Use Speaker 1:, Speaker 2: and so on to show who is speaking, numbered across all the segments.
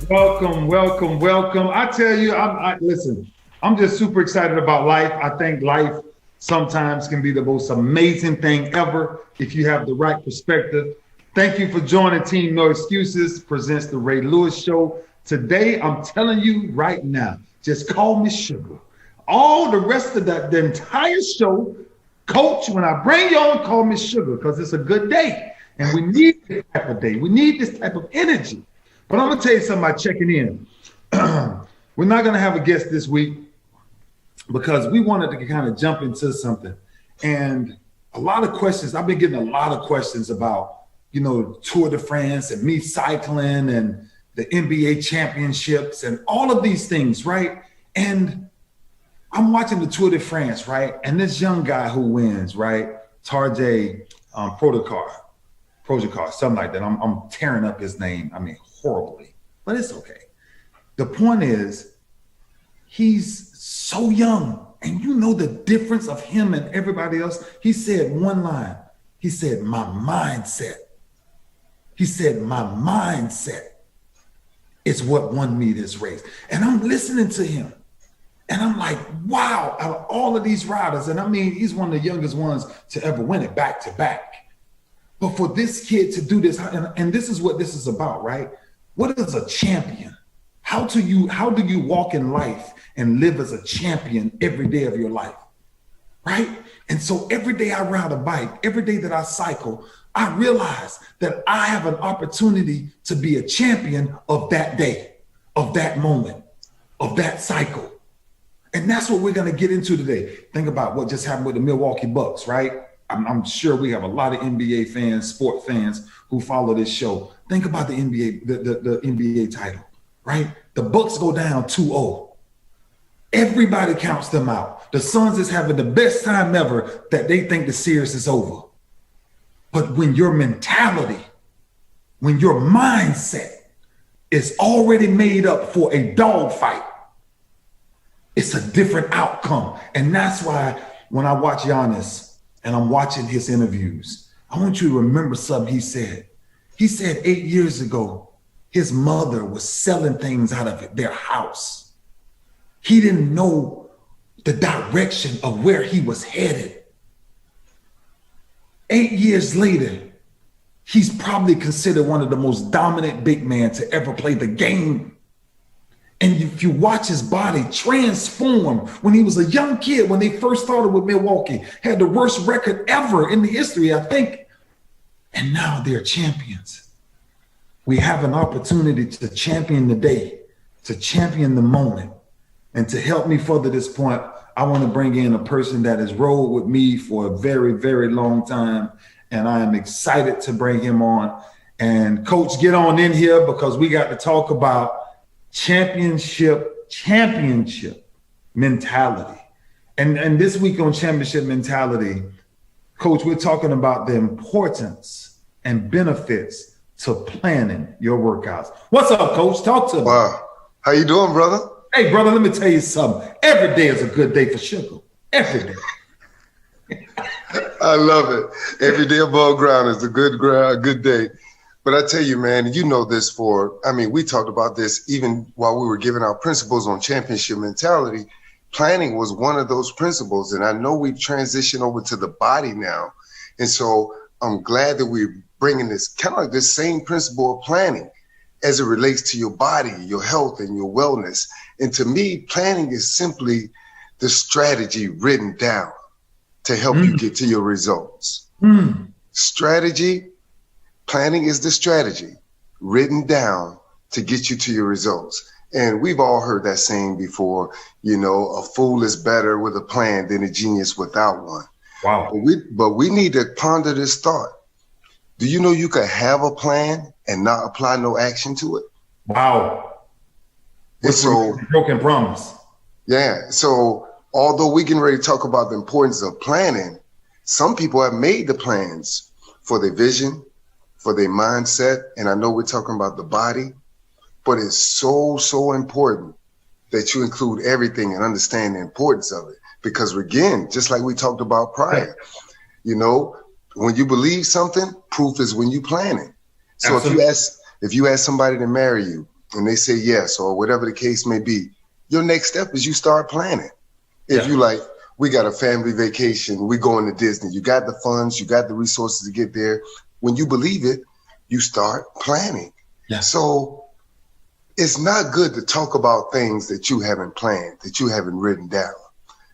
Speaker 1: Welcome, welcome, welcome. I tell you, listen, I'm just super excited about life. I think life sometimes can be the most amazing thing ever if you have the right perspective. Thank you for joining Team No Excuses presents the Ray Lewis Show. Today, I'm telling you right now, just call me Sugar. All the rest of the entire show, Coach, when I bring you on, call me Sugar because it's a good day. And we need this type of day. We need this type of energy. But I'm going to tell you something about checking in. We're not going to have a guest this week because we wanted to kind of jump into something. And a lot of questions, I've been getting a lot of questions about, Tour de France and me cycling and the NBA championships and all of these things, right? And I'm watching the Tour de France, right? And this young guy who wins, right? Tarjay Projakar, something like that. I'm tearing up his name. I mean, horribly, but it's okay. The point is, he's so young, and you know the difference of him and everybody else. He said one line. He said, "My mindset." He said, "My mindset is what won me this race." And I'm listening to him, and I'm like, wow, out of all of these riders, and I mean, he's one of the youngest ones to ever win it back to back. But for this kid to do this, and this is what this is about, right? What is a champion? How do you walk in life and live as a champion every day of your life, right? And so every day I ride a bike, every day that I cycle, I realize that I have an opportunity to be a champion of that day, of that moment, of that cycle. And that's what we're going to get into today. Think about what just happened with the Milwaukee Bucks, right? I'm sure we have a lot of NBA fans, sport fans who follow this show. Think about the NBA, the NBA title, right? The Bucks go down 2-0. Everybody counts them out. The Suns is having the best time ever that they think the series is over. But when your mentality, when your mindset is already made up for a dogfight, it's a different outcome. And that's why when I watch Giannis and I'm watching his interviews, I want you to remember something he said. He said 8 years ago, his mother was selling things out of their house. He didn't know the direction of where he was headed. 8 years later, he's probably considered one of the most dominant big men to ever play the game. And if you watch his body transform when he was a young kid, when they first started with Milwaukee, had the worst record ever in the history, I think. And now they're champions. We have an opportunity to champion the day, to champion the moment. And to help me further this point, I want to bring in a person that has rolled with me for a very, very long time. And I am excited to bring him on. And Coach, get on in here because we got to talk about championship mentality. And this week on championship mentality, Coach, we're talking about the importance and benefits to planning your workouts. What's up, Coach? Talk to me.
Speaker 2: Wow. How you doing, brother?
Speaker 1: Hey, brother, let me tell you something. Every day is a good day for Sugar. Every day.
Speaker 2: I love it. Every day above ground is a good day. But I tell you, man, you know this we talked about this even while we were giving our principles on championship mentality. Planning was one of those principles. And I know we've transitioned over to the body now. And so I'm glad that we're bringing this kind of like this same principle of planning as it relates to your body, your health, and your wellness. And to me, planning is simply the strategy written down to help you get to your results. Planning is the strategy written down to get you to your results. And we've all heard that saying before, a fool is better with a plan than a genius without one.
Speaker 1: Wow.
Speaker 2: But we need to ponder this thought. Do you know you can have a plan and not apply no action to it?
Speaker 1: Wow. It's a broken promise.
Speaker 2: Yeah. So although we can already talk about the importance of planning, some people have made the plans for their vision, for their mindset. And I know we're talking about the body, but it's so, so important that you include everything and understand the importance of it. Because again, just like we talked about prior, when you believe something, proof is when you plan it. So if you ask somebody to marry you, and they say yes, or whatever the case may be, your next step is you start planning. If you like, we got a family vacation, we going to Disney, you got the funds, you got the resources to get there. When you believe it, you start planning.
Speaker 1: Yeah.
Speaker 2: So it's not good to talk about things that you haven't planned, that you haven't written down,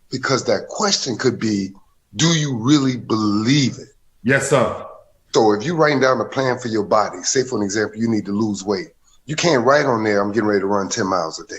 Speaker 2: because that question could be, do you really believe it?
Speaker 1: Yes, sir.
Speaker 2: So if you're writing down a plan for your body, say for an example, you need to lose weight. You can't write on there, I'm getting ready to run 10 miles a day.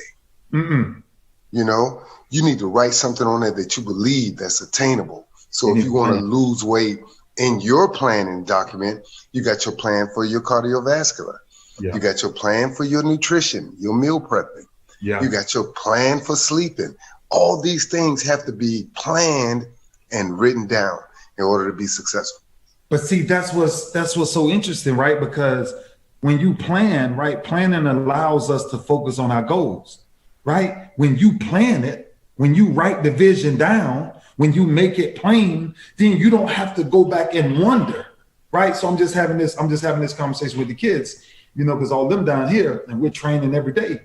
Speaker 1: Mm-mm.
Speaker 2: You know, you need to write something on there that you believe that's attainable. So if you want to lose weight in your planning document, you got your plan for your cardiovascular. Yeah. You got your plan for your nutrition, your meal prepping. Yeah. You got your plan for sleeping. All these things have to be planned and written down in order to be successful.
Speaker 1: But see, that's what's so interesting, right? Because when you plan, right, planning allows us to focus on our goals, right? When you plan it, when you write the vision down, when you make it plain, then you don't have to go back and wonder, right? So I'm just having this conversation with the kids, you know, because all them down here, and we're training every day.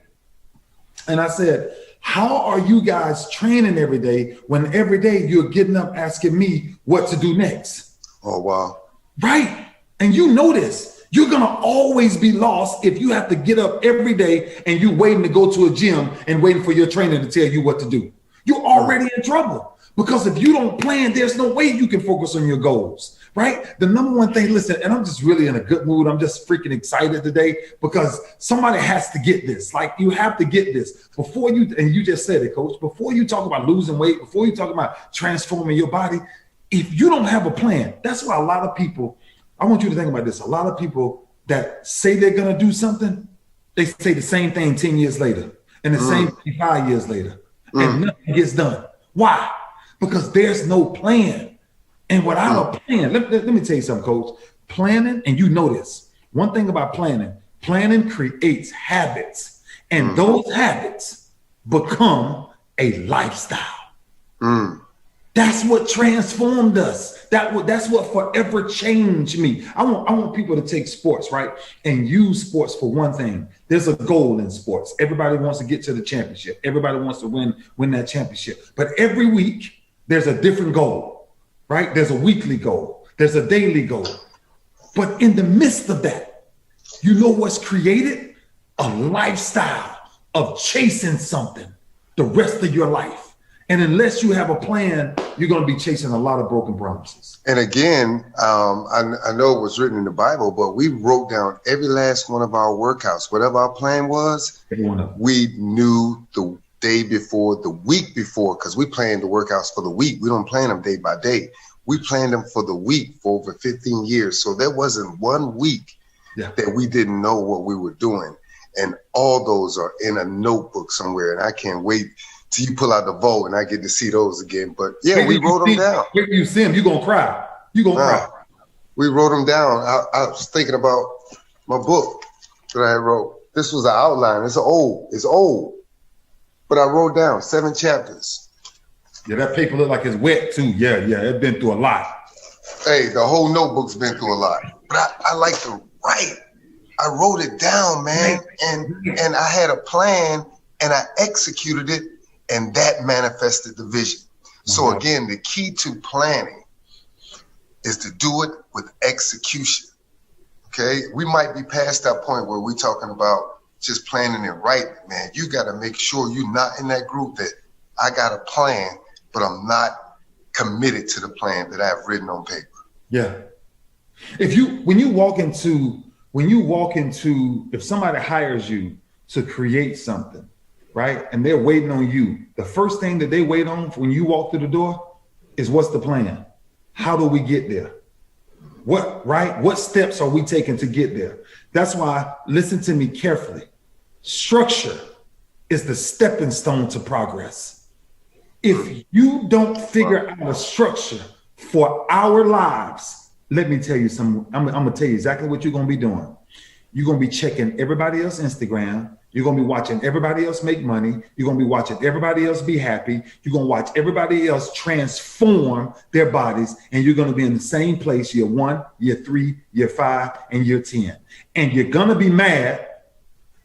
Speaker 1: And I said, how are you guys training every day when every day you're getting up asking me what to do next?
Speaker 2: Oh, wow.
Speaker 1: Right. And you know this. You're going to always be lost if you have to get up every day and you waiting to go to a gym and waiting for your trainer to tell you what to do. You're already in trouble, because if you don't plan, there's no way you can focus on your goals, right? The number one thing, listen, and I'm just really in a good mood. I'm just freaking excited today because somebody has to get this. Like, you have to get this before you, and you just said it, Coach, before you talk about losing weight, before you talk about transforming your body, if you don't have a plan, that's why a lot of people, I want you to think about this. A lot of people that say they're going to do something, they say the same thing 10 years later and the same thing 5 years later, and nothing gets done. Why? Because there's no plan. And without a plan, let me tell you something, Coach. Planning, and you know this, one thing about planning creates habits, and those habits become a lifestyle. That's what transformed us. That's what forever changed me. I want people to take sports, right, and use sports for one thing. There's a goal in sports. Everybody wants to get to the championship. Everybody wants to win that championship. But every week there's a different goal, right? There's a weekly goal. There's a daily goal. But in the midst of that, you know what's created? A lifestyle of chasing something the rest of your life. And unless you have a plan, you're going to be chasing a lot of broken promises.
Speaker 2: And again, I know it was written in the Bible, but we wrote down every last one of our workouts. Whatever our plan was, we knew the day before, the week before, because we planned the workouts for the week. We don't plan them day by day. We planned them for the week for over 15 years. So there wasn't 1 week that we didn't know what we were doing. And all those are in a notebook somewhere. And I can't wait till you pull out the vault and I get to see those again. But yeah, we wrote them down.
Speaker 1: If you see them, you're going to cry. You're going to cry.
Speaker 2: We wrote them down. I was thinking about my book that I wrote. This was an outline. It's old. But I wrote down 7 chapters.
Speaker 1: Yeah, that paper look like it's wet too. Yeah, it's been through a lot.
Speaker 2: Hey, the whole notebook's been through a lot. But I like to write. I wrote it down, man. And I had a plan and I executed it. And that manifested the vision. So again, the key to planning is to do it with execution. Okay, we might be past that point where we're talking about just planning and writing, man. You got to make sure you're not in that group that I got a plan, but I'm not committed to the plan that I've written on paper.
Speaker 1: Yeah. When you walk into, if somebody hires you to create something, right, and they're waiting on you, the first thing that they wait on when you walk through the door is, what's the plan? How do we get there? What steps are we taking to get there? That's why, listen to me carefully. Structure is the stepping stone to progress. If you don't figure out a structure for our lives, let me tell you something. I'm going to tell you exactly what you're going to be doing. You're going to be checking everybody else's Instagram. You're going to be watching everybody else make money. You're going to be watching everybody else be happy. You're going to watch everybody else transform their bodies. And you're going to be in the same place year 1, year 3, year 5, and year 10. And you're going to be mad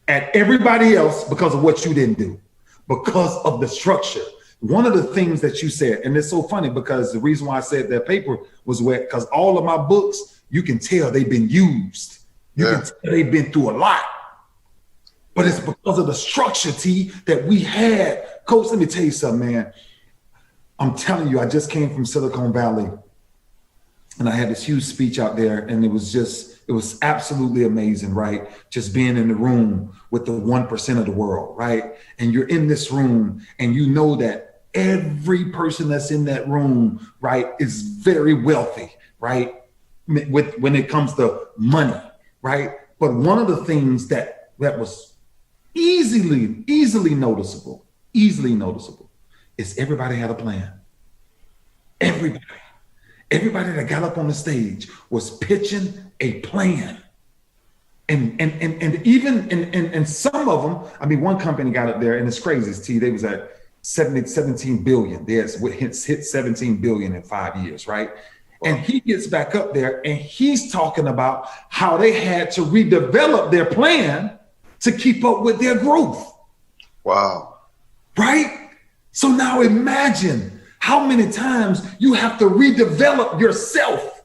Speaker 1: at everybody else because of what you didn't do, because of the structure. One of the things that you said, and it's so funny because the reason why I said that paper was wet, because all of my books, you can tell they've been used. You can tell they've been through a lot. But it's because of the structure, T, that we had. Coach, let me tell you something, man. I'm telling you, I just came from Silicon Valley and I had this huge speech out there, and it was absolutely amazing, right? Just being in the room with the 1% of the world, right? And you're in this room and you know that every person that's in that room, right, is very wealthy, right? When it comes to money, right? But one of the things that was easily noticeable is everybody had a plan. Everybody that got up on the stage was pitching a plan. And even some of them, I mean, one company got up there, and it's crazy, T, they was at 17 billion. There's hit 17 billion in 5 years, right? And he gets back up there and he's talking about how they had to redevelop their plan to keep up with their growth.
Speaker 2: Wow.
Speaker 1: Right? So now imagine how many times you have to redevelop yourself,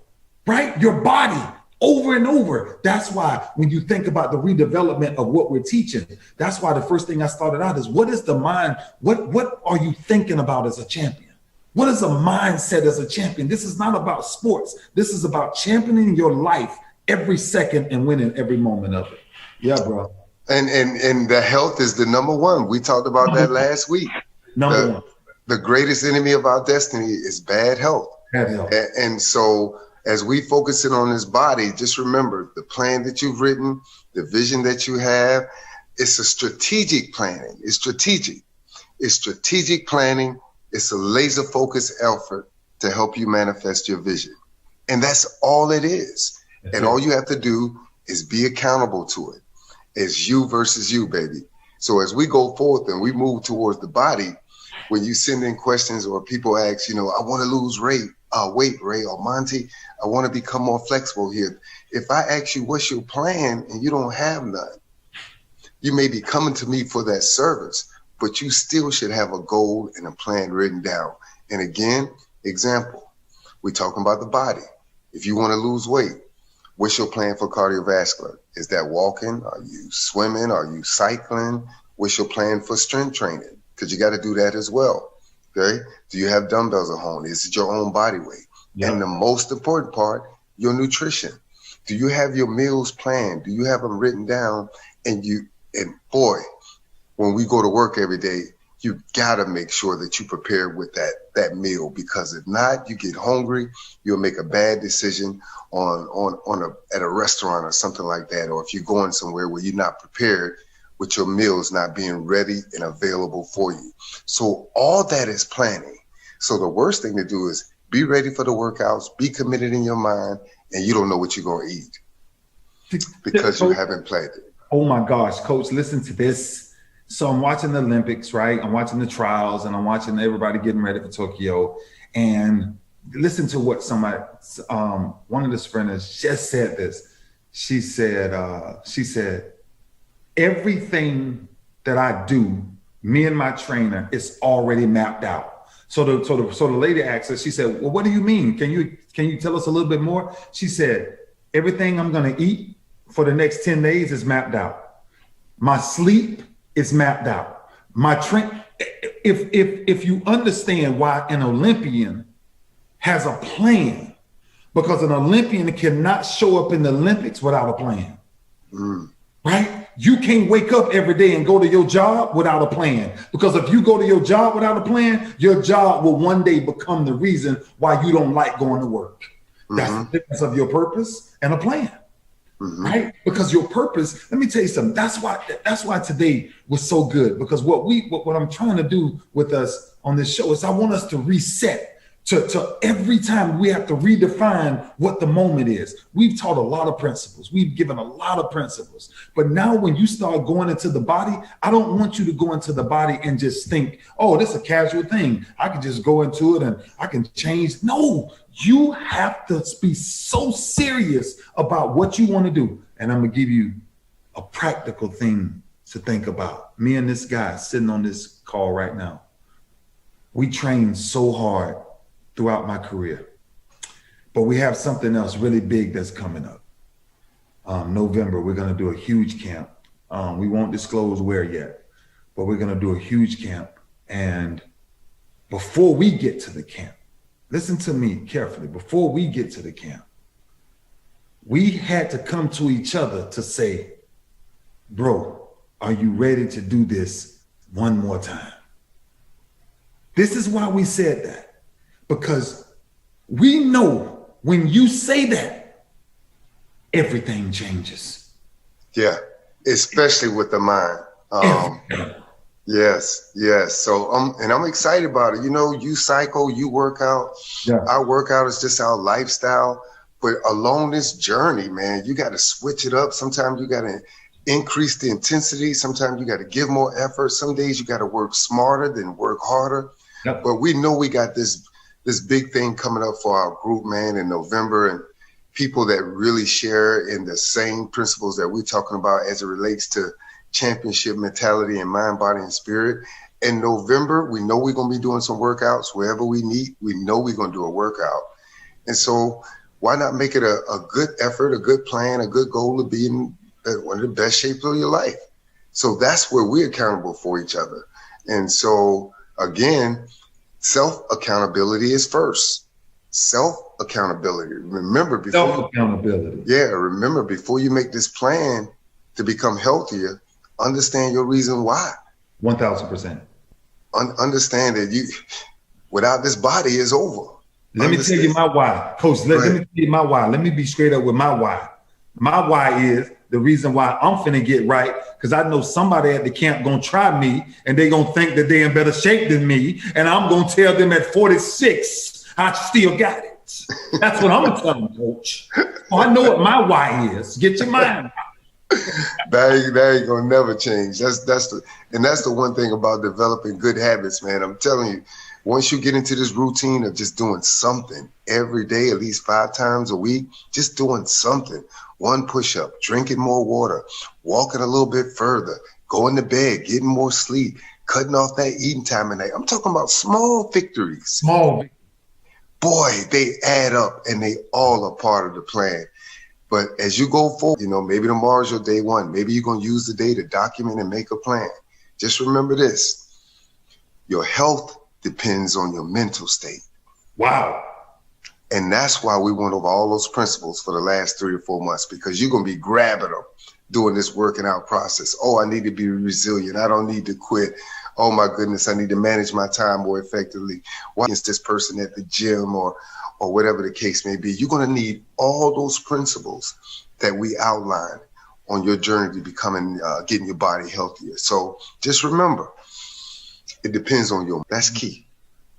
Speaker 1: right? Your body over and over. That's why when you think about the redevelopment of what we're teaching, that's why the first thing I started out is, what is the mind? What are you thinking about as a champion? What is a mindset as a champion? This is not about sports. This is about championing your life every second and winning every moment of it. Yeah, bro.
Speaker 2: And the health is the number one. We talked about that last week.
Speaker 1: Number one.
Speaker 2: The greatest enemy of our destiny is bad health.
Speaker 1: Bad health.
Speaker 2: And so as we focus in on this body, just remember the plan that you've written, the vision that you have, it's a strategic planning. It's strategic. It's strategic planning. It's a laser focused effort to help you manifest your vision. And that's all it is. And all you have to do is be accountable to it. It's you versus you, baby. So as we go forth and we move towards the body, when you send in questions or people ask, I want to lose weight, Ray or Monty, I want to become more flexible here. If I ask you, what's your plan, and you don't have none, you may be coming to me for that service, but you still should have a goal and a plan written down. And again, example, we're talking about the body. If you want to lose weight, what's your plan for cardiovascular? Is that walking? Are you swimming? Are you cycling? What's your plan for strength training? Because you got to do that as well. Okay. Do you have dumbbells at home? Is it your own body weight? Yep. And the most important part, your nutrition. Do you have your meals planned? Do you have them written down? And boy, when we go to work every day, you got to make sure that you prepare with that meal, because if not, you get hungry, you'll make a bad decision at a restaurant or something like that. Or if you're going somewhere where you're not prepared, with your meals not being ready and available for you. So all that is planning. So the worst thing to do is be ready for the workouts, be committed in your mind, and you don't know what you're going to eat because you haven't planned it.
Speaker 1: Oh my gosh, Coach, listen to this. So I'm watching the Olympics, right? I'm watching the trials and I'm watching everybody getting ready for Tokyo. And listen to what one of the sprinters just said this. She said, everything that I do, me and my trainer, is already mapped out. So the lady asked her, she said, well, what do you mean? Can you tell us a little bit more? She said, everything I'm going to eat for the next 10 days is mapped out. My sleep is mapped out. My if you understand why an Olympian has a plan, because an Olympian cannot show up in the Olympics without a plan. Right? You can't wake up every day and go to your job without a plan, because if you go to your job without a plan, your job will one day become the reason why you don't like going to work. That's the difference of your purpose and a plan, right? Because your purpose, let me tell you something. That's why today was so good, because what I'm trying to do with us on this show is I want us to reset. To every time we have to redefine what the moment is. We've taught a lot of principles. We've given a lot of principles. But now when you start going into the body, I don't want you to go into the body and just think, oh, this is a casual thing. I can just go into it and I can change. No, you have to be so serious about what you want to do. And I'm going to give you a practical thing to think about. Me and this guy sitting on this call right now, we trained so hard throughout my career, but we have something else really big that's coming up. November, we're going to do a huge camp. We won't disclose where yet, but we're going to do a huge camp. And before we get to the camp, listen to me carefully. Before we get to the camp, we had to come to each other to say, bro, are you ready to do this one more time? This is why we said that, because we know when you say that, everything changes.
Speaker 2: Yeah, especially with the mind. Yes. So I'm excited about it. You know, you cycle, you work out. Yeah. Our workout is just our lifestyle. But along this journey, man, you got to switch it up. Sometimes you got to increase the intensity. Sometimes you got to give more effort. Some days you got to work smarter than work harder. Yep. But we know we got this big thing coming up for our group, man, in November, and people that really share in the same principles that we're talking about as it relates to championship mentality and mind, body, and spirit. In November, we know we're going to be doing some workouts. Wherever we meet, we know we're going to do a workout. And so why not make it a good effort, a good plan, a good goal to be in one of the best shapes of your life? So that's where we're accountable for each other. And so, again, self-accountability is first. Self-accountability. Remember before you make this plan to become healthier, understand your reason why.
Speaker 1: 1,000%.
Speaker 2: Understand that without this body is over.
Speaker 1: Let me tell you my why. Coach, let me tell you my why. Let me be straight up with my why. My why is the reason why I'm finna get right, because I know somebody at the camp gonna try me and they gonna think that they're in better shape than me. And I'm gonna tell them at 46, I still got it. That's what I'm gonna tell them, Coach. Oh, I know what my why is. Get your mind right.
Speaker 2: That ain't gonna never change. That's the one thing about developing good habits, man. I'm telling you, once you get into this routine of just doing something every day, at least 5 times a week, just doing something, one push-up, drinking more water, walking a little bit further, going to bed, getting more sleep, cutting off that eating time at night. I'm talking about small victories.
Speaker 1: Small.
Speaker 2: Boy, they add up and they all are part of the plan. But as you go forward, maybe tomorrow's your day one. Maybe you're going to use the day to document and make a plan. Just remember this. Your health depends on your mental state.
Speaker 1: Wow.
Speaker 2: And that's why we went over all those principles for the last 3 or 4 months, because you're going to be grabbing them during this working out process. Oh, I need to be resilient. I don't need to quit. Oh, my goodness, I need to manage my time more effectively. Why is this person at the gym or whatever the case may be? You're going to need all those principles that we outlined on your journey to becoming, getting your body healthier. So just remember, it depends on you. That's key.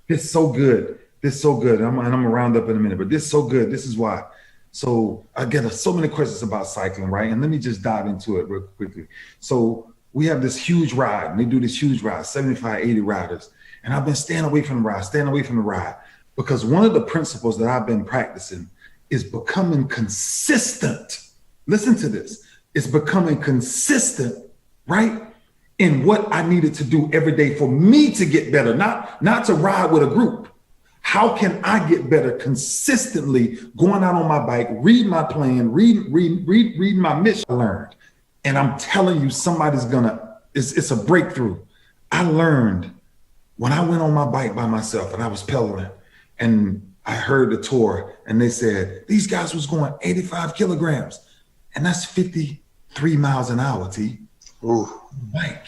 Speaker 1: It's so good. This is so good. I'm gonna round up in a minute, but this is so good. This is why. So I get so many questions about cycling, right? And let me just dive into it real quickly. So we have this huge ride, and they do this huge ride, 75, 80 riders. And I've been staying away from the ride, because one of the principles that I've been practicing is becoming consistent. Listen to this. It's becoming consistent, right? In what I needed to do every day for me to get better, not to ride with a group. How can I get better consistently going out on my bike, read my plan, read my mission I learned. And I'm telling you, it's a breakthrough. I learned when I went on my bike by myself and I was pedaling and I heard the tour and they said, these guys was going 85 kilograms and that's 53 miles an hour, T.
Speaker 2: Ooh.
Speaker 1: Bike.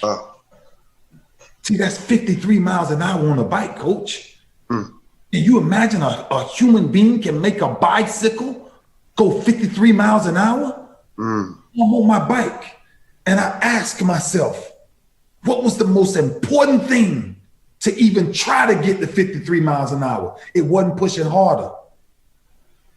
Speaker 1: See, that's 53 miles an hour on a bike, Coach. Can you imagine a human being can make a bicycle go 53 miles an hour? I'm on my bike. And I ask myself, what was the most important thing to even try to get to 53 miles an hour? It wasn't pushing harder.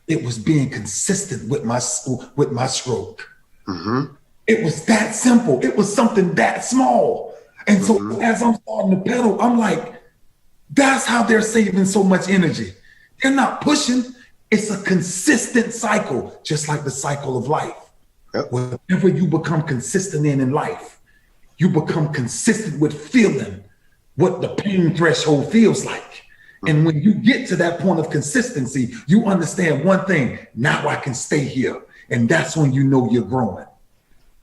Speaker 1: It was being consistent with my stroke. Mm-hmm. It was that simple. It was something that small. And so as I'm starting to pedal, I'm like, that's how they're saving so much energy. They're not pushing. It's a consistent cycle, just like the cycle of life. Yep. Whatever you become consistent in life, you become consistent with feeling what the pain threshold feels like. And when you get to that point of consistency, you understand one thing: now I can stay here. And that's when you know you're growing.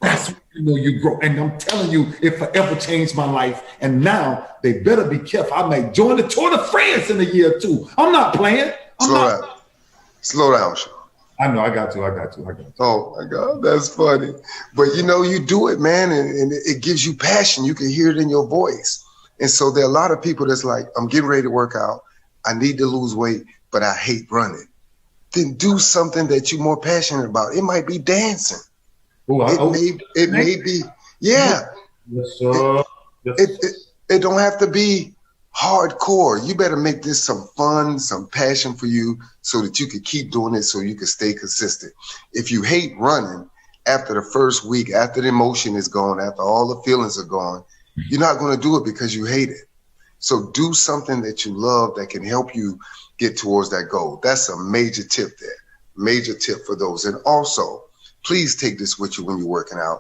Speaker 1: That's when you know you grow. And I'm telling you, it forever changed my life. And now they better be careful. I may join the Tour de France in a year or two. I'm not playing.
Speaker 2: Slow down, Sean.
Speaker 1: I know, I got to.
Speaker 2: Oh my God, that's funny. But you do it, man, and it gives you passion. You can hear it in your voice. And so there are a lot of people that's like, I'm getting ready to work out. I need to lose weight, but I hate running. Then do something that you're more passionate about. It might be dancing. It may be, yeah.
Speaker 1: Yes, sir.
Speaker 2: It don't have to be hardcore. You better make this some fun, some passion for you so that you can keep doing it, so you can stay consistent. If you hate running, after the first week, after the emotion is gone, after all the feelings are gone, you're not going to do it because you hate it. So do something that you love that can help you get towards that goal. That's a major tip there. Major tip for those. And also, please take this with you when you're working out,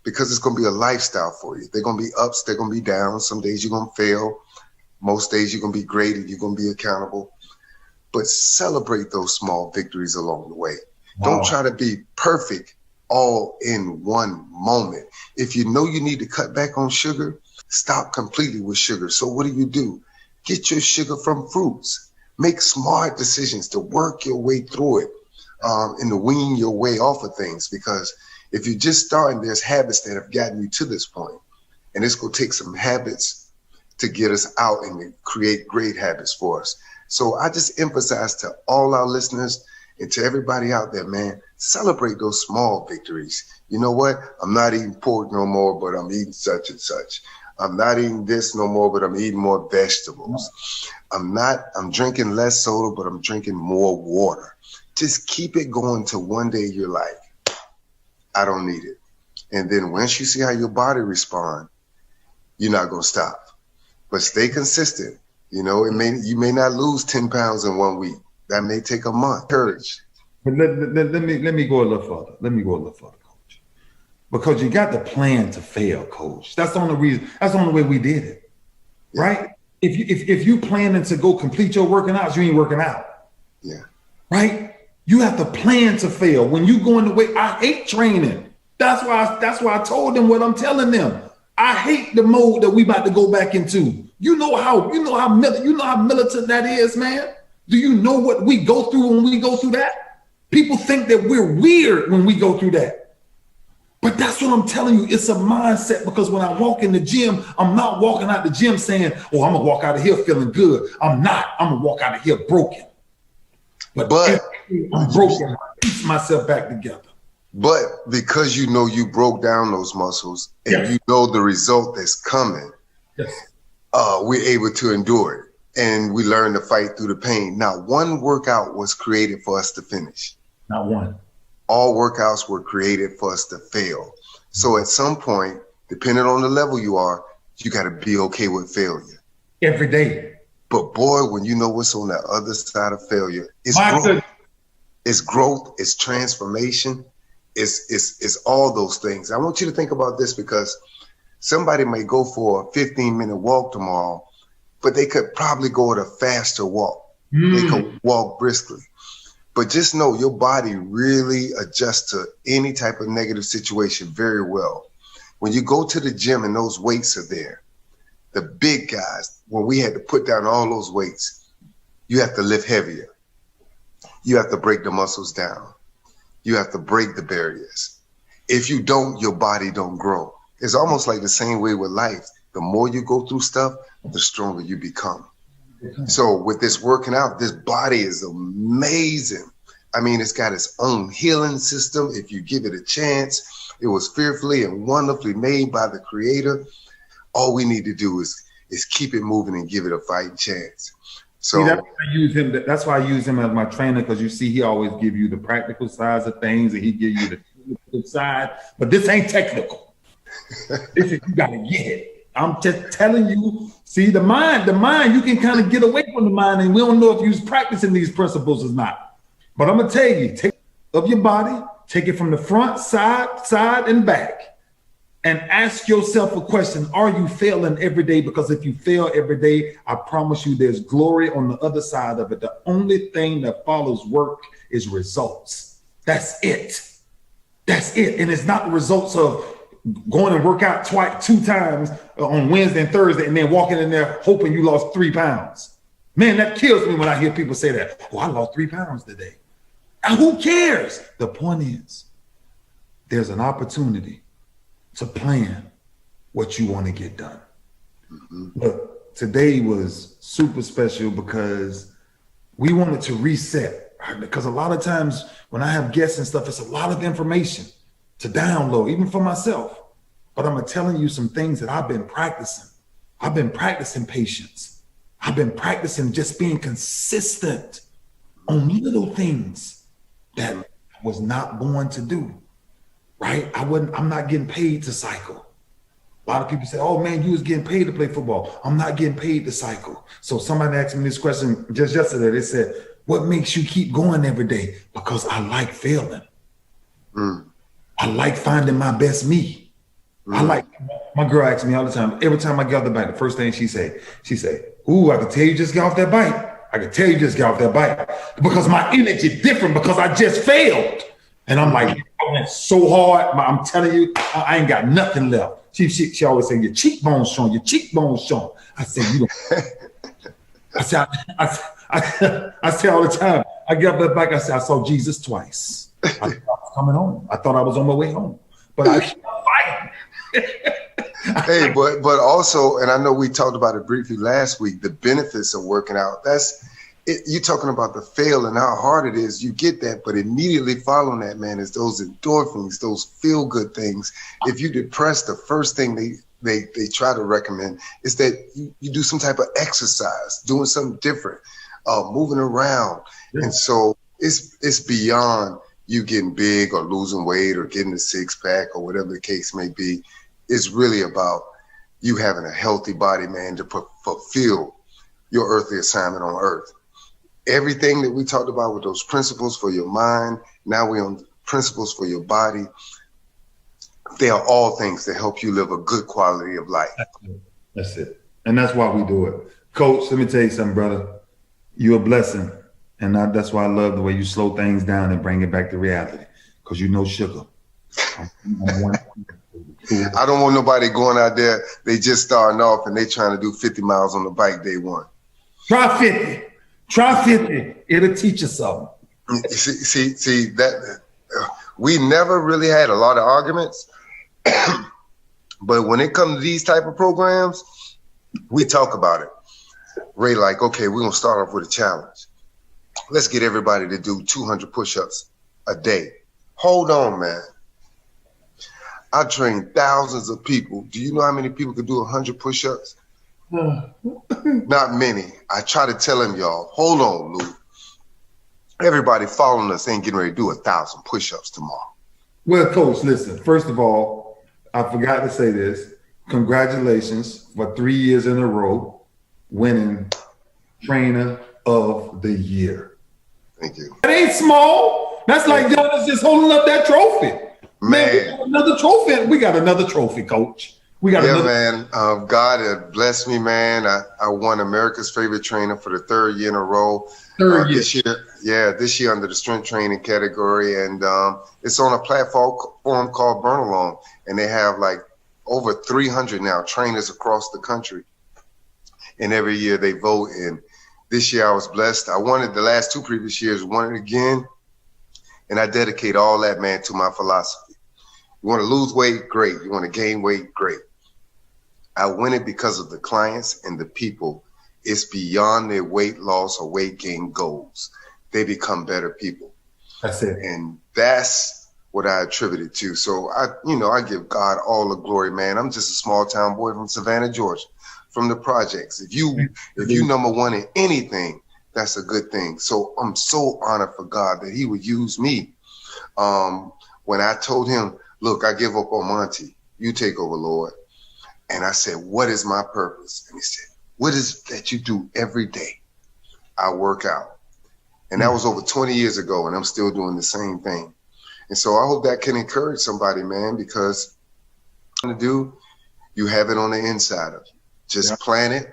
Speaker 2: because it's going to be a lifestyle for you. They're going to be ups, they're going to be downs. Some days you're going to fail. Most days you're going to be graded. You're going to be accountable. But celebrate those small victories along the way. Wow. Don't try to be perfect all in one moment. If you know you need to cut back on sugar, stop completely with sugar. So what do? Get your sugar from fruits. Make smart decisions to work your way through it and to wean your way off of things. Because if you're just starting, there's habits that have gotten you to this point. And it's going to take some habits to get us out and to create great habits for us. So I just emphasize to all our listeners and to everybody out there, man, celebrate those small victories. You know what? I'm not eating pork no more, but I'm eating such and such. I'm not eating this no more, but I'm eating more vegetables. I'm drinking less soda, but I'm drinking more water. Just keep it going till one day you're like, I don't need it. And then once you see how your body responds, you're not going to stop. But stay consistent. You may not lose 10 pounds in 1 week. That may take a month. Courage.
Speaker 1: But let me go a little further. Coach. Because you got the plan to fail, Coach. That's the only reason. That's the only way we did it, right? If you planning to go complete your working out, you ain't working out.
Speaker 2: Yeah.
Speaker 1: Right? You have to plan to fail. When you go in the way, I hate training. That's why I told them what I'm telling them. I hate the mode that we about to go back into. You know how militant that is, man. Do you know what we go through when we go through that? People think that we're weird when we go through that. But that's what I'm telling you. It's a mindset, because when I walk in the gym, I'm not walking out the gym saying, oh, I'm going to walk out of here feeling good. I'm not. I'm going to walk out of here broken. But I'm broken. I piece myself back together.
Speaker 2: But because you know you broke down those muscles and you know the result that's coming, we're able to endure it. And we learn to fight through the pain. Not one workout was created for us to finish.
Speaker 1: Not one.
Speaker 2: All workouts were created for us to fail. So at some point, depending on the level you are, you got to be okay with failure.
Speaker 1: Every day.
Speaker 2: But boy, when you know what's on the other side of failure, it's growth. It's growth, it's transformation, it's all those things. I want you to think about this, because somebody may go for a 15-minute walk tomorrow, but they could probably go at a faster walk. They could walk briskly. But just know your body really adjusts to any type of negative situation very well. When you go to the gym and those weights are there, the big guys, when we had to put down all those weights, you have to lift heavier. You have to break the muscles down. You have to break the barriers. If you don't, your body don't grow. It's almost like the same way with life. The more you go through stuff, the stronger you become. So with this working out, this body is amazing. I mean, it's got its own healing system. If you give it a chance, it was fearfully and wonderfully made by the Creator. All we need to do is keep it moving and give it a fighting chance. So
Speaker 1: see, that's why I use him as my trainer, because you see, he always give you the practical sides of things and he give you the technical side. But this ain't technical. This is, you gotta get it. I'm just telling you, see, the mind, you can kind of get away from the mind, and we don't know if you're practicing these principles or not. But I'm going to tell you, take of your body, take it from the front, side, and back, and ask yourself a question. Are you failing every day? Because if you fail every day, I promise you there's glory on the other side of it. The only thing that follows work is results. That's it. That's it. And it's not the results of going and work out two times on Wednesday and Thursday and then walking in there hoping you lost 3 pounds. Man, that kills me when I hear people say that. Oh, I lost 3 pounds today. Now, who cares? The point is, there's an opportunity to plan what you want to get done. Mm-hmm. Look, today was super special because we wanted to reset. Right? Because a lot of times when I have guests and stuff, it's a lot of information to download, even for myself. But I'm telling you some things that I've been practicing. I've been practicing patience. I've been practicing just being consistent on little things that I was not born to do. Right? I'm not getting paid to cycle. A lot of people say, oh man, you was getting paid to play football. I'm not getting paid to cycle. So somebody asked me this question just yesterday. They said, what makes you keep going every day? Because I like failing. I like finding my best me. My girl asks me all the time, every time I get off the bike, the first thing she say, ooh, I can tell you just get off that bike. I can tell you just get off that bike because my energy is different because I just failed. And I'm like, I went so hard. I'm telling you, I ain't got nothing left. She always say, your cheekbones showing, your cheekbones showing. I said, you don't. I say all the time, I get up that bike, I say, I saw Jesus twice. I thought I was coming home. I thought I was on my way home. But I kept fighting.
Speaker 2: Hey, but also, and I know we talked about it briefly last week, the benefits of working out. That's it, you're talking about the fail and how hard it is. You get that, but immediately following that, man, is those endorphins, those feel good things. If you're depressed, the first thing they try to recommend is that you do some type of exercise, doing something different, moving around. Yeah. And so it's beyond you getting big or losing weight or getting a six pack or whatever the case may be. It's really about you having a healthy body, man, to fulfill your earthly assignment on earth. Everything that we talked about with those principles for your mind, now we're on principles for your body. They are all things that help you live a good quality of life.
Speaker 1: That's it. And that's why we do it. Coach, let me tell you something, brother. You're a blessing. And that's why I love the way you slow things down and bring it back to reality. Because you know sugar.
Speaker 2: I don't want nobody going out there, they just starting off and they trying to do 50 miles on the bike day one.
Speaker 1: Try 50. Try 50. It'll teach you something.
Speaker 2: See that we never really had a lot of arguments. But when it comes to these type of programs, we talk about it. Ray, like, okay, we're going to start off with a challenge. Let's get everybody to do 200 push-ups a day. Hold on, man. I trained thousands of people. Do you know how many people could do 100 push-ups? Not many. I try to tell them, y'all, hold on, Lou. Everybody following us ain't getting ready to do 1,000 push-ups tomorrow.
Speaker 1: Well, Coach, listen, first of all, I forgot to say this. Congratulations for 3 years in a row winning Trainer of the Year.
Speaker 2: Thank you.
Speaker 1: That ain't small. That's like Jonas just holding up that trophy. Man, another trophy. We got another trophy, Coach. We got another.
Speaker 2: Man. God had blessed me, man. I won America's Favorite Trainer for the 3rd year in a row. This year under the strength training category, and it's on a platform called Burn Along, and they have like over 300 now trainers across the country, and every year they vote. And this year I was blessed. I won it the last 2 previous years, won it again, and I dedicate all that, man, to my philosophy. You want to lose weight? Great. You want to gain weight? Great. I win it because of the clients and the people. It's beyond their weight loss or weight gain goals. They become better people.
Speaker 1: That's it.
Speaker 2: And that's what I attribute it to. So I give God all the glory, man. I'm just a small town boy from Savannah, Georgia, from the projects. If you number one in anything, that's a good thing. So I'm so honored for God that he would use me. When I told him, look, I give up on Monte. You take over, Lord. And I said, what is my purpose? And he said, what is it that you do every day? I work out. And that was over 20 years ago, and I'm still doing the same thing. And so I hope that can encourage somebody, man, because to do, you have it on the inside of you. Just plan it,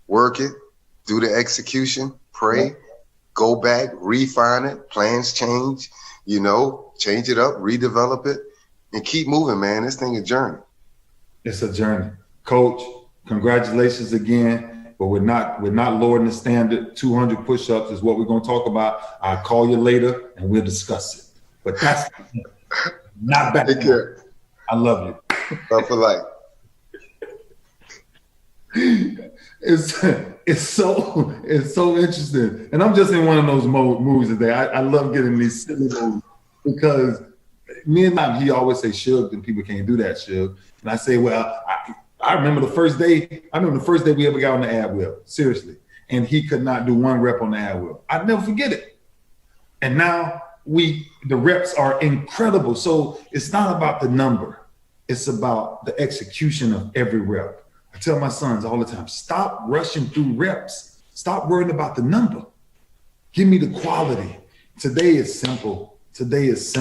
Speaker 2: work it, do the execution, pray, go back, refine it, plans change, change it up, redevelop it, and keep moving, man. This thing is a journey.
Speaker 1: It's a journey. Coach, congratulations again, but we're not lowering the standard. 200 push-ups is what we're going to talk about. I'll call you later and we'll discuss it. But that's not bad.
Speaker 2: Take care.
Speaker 1: I love you.
Speaker 2: Love for life.
Speaker 1: It's so interesting, and I'm just in one of those movies today. I love getting these silly movies because me and he always say Suge, and people can't do that, Suge. And I say, well, I remember the first day. We ever got on the ad wheel, seriously, and he could not do one rep on the ad wheel. I'd never forget it. And now the reps are incredible. So it's not about the number; it's about the execution of every rep. I tell my sons all the time, stop rushing through reps. Stop worrying about the number. Give me the quality. Today is simple. Today is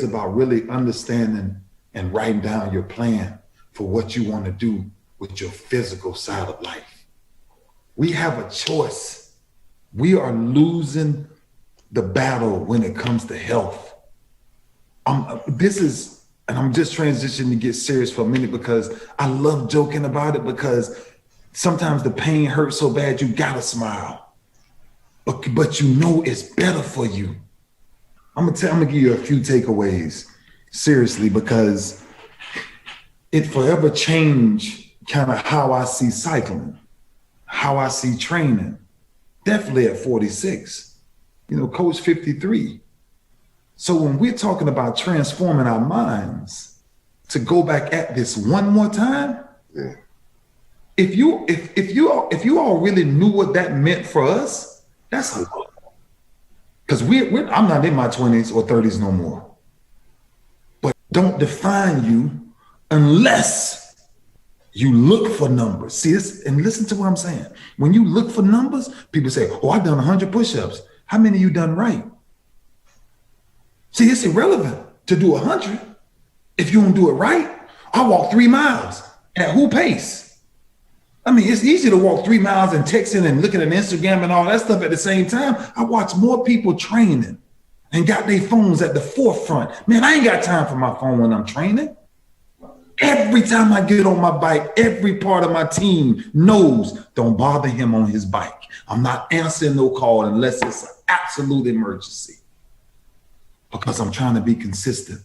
Speaker 1: about really understanding and writing down your plan for what you want to do with your physical side of life. We have a choice. We are losing the battle when it comes to health. And I'm just transitioning to get serious for a minute because I love joking about it because sometimes the pain hurts so bad you gotta smile. But it's better for you. I'm gonna give you a few takeaways, seriously, because it forever changed kind of how I see cycling, how I see training. Definitely at 46, Coach 53. So when we're talking about transforming our minds to go back at this one more time, if you all really knew what that meant for us, that's a lot. Because I'm not in my 20s or 30s no more. But don't define you unless you look for numbers. See this, and listen to what I'm saying. When you look for numbers, people say, "Oh, I've done 100 push-ups." How many you done right? See, it's irrelevant to do 100 if you don't do it right. I walk 3 miles at who pace? I mean, it's easy to walk 3 miles and texting and looking at Instagram and all that stuff at the same time. I watch more people training and got their phones at the forefront. Man, I ain't got time for my phone when I'm training. Every time I get on my bike, every part of my team knows don't bother him on his bike. I'm not answering no call unless it's an absolute emergency. Because I'm trying to be consistent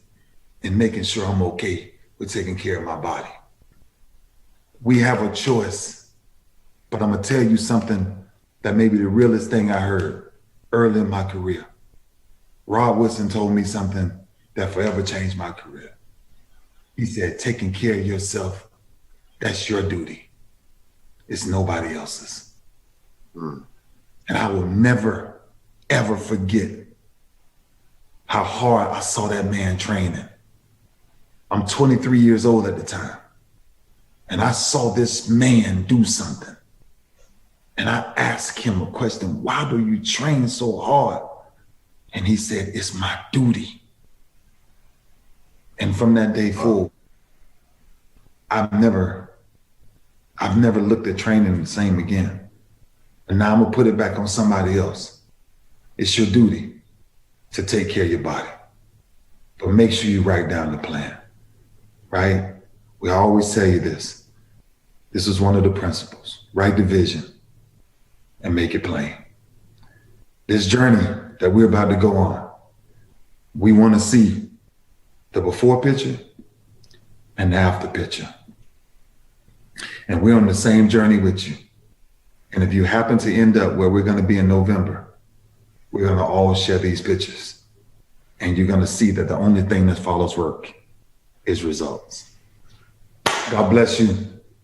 Speaker 1: in making sure I'm okay with taking care of my body. We have a choice, but I'm gonna tell you something that may be the realest thing I heard early in my career. Rod Woodson told me something that forever changed my career. He said, taking care of yourself, that's your duty. It's nobody else's. And I will never, ever forget how hard I saw that man training. I'm 23 years old at the time. And I saw this man do something. And I asked him a question, why do you train so hard? And he said, it's my duty. And from that day forward, I've never looked at training the same again. And now I'm gonna put it back on somebody else. It's your duty to take care of your body. But make sure you write down the plan, right? We always tell you this. This is one of the principles. Write the vision and make it plain. This journey that we're about to go on, we want to see the before picture and the after picture. And we're on the same journey with you. And if you happen to end up where we're going to be in November, we're going to all share these pictures. And you're going to see that the only thing that follows work is results. God bless you.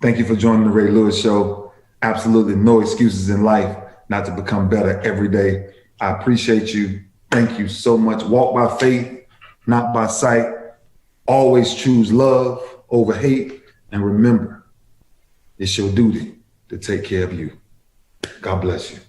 Speaker 1: Thank you for joining the Ray Lewis Show. Absolutely no excuses in life not to become better every day. I appreciate you. Thank you so much. Walk by faith, not by sight. Always choose love over hate. And remember, it's your duty to take care of you. God bless you.